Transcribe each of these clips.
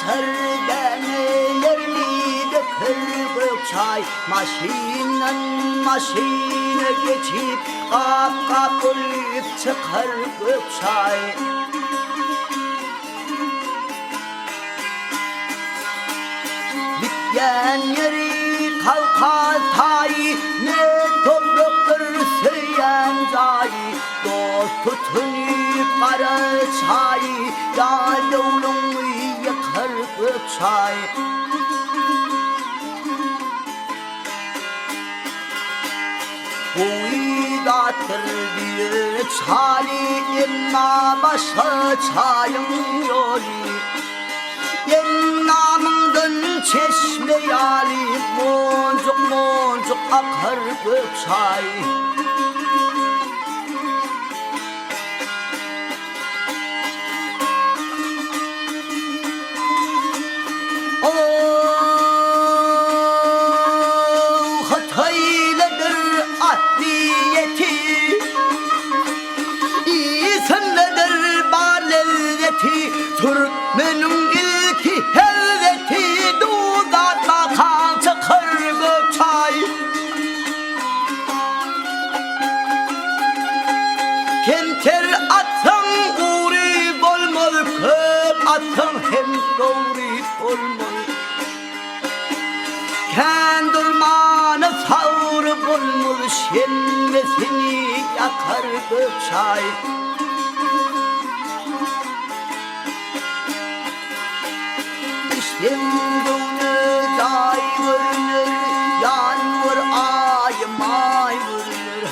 terdenelerli dökülür çay. Maşine geçip kap olup çıkar çay. Bitken yeri kalkar tay, ne topraktır söyleyen cay. Dost tutunup kara çay, ya devlunu yakar çay. Uydadır bir çali, inna başa çayın yoli. Namından çeşme yali, moncuk akar çay. Hataylıdır ahliyeti, İyisindedir balevleti, Türkmen'in ilki helveti, Dudakla kan çıkar çay. Kenter atsan uğri olmaz, köp atsan hem doğri olmaz. Kendurmanı savrı bulmuş, yenmesini yakar çay. İştemdüğünü day vurulur, yağmur ay vurulur.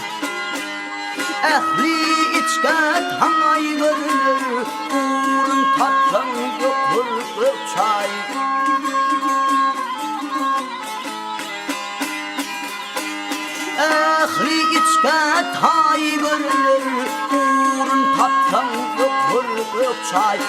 Ehli içke tanay vurulur, uğrun tatlan yokur çay. Ehli içke tay vurulur, uğrun tatlan yokur çay.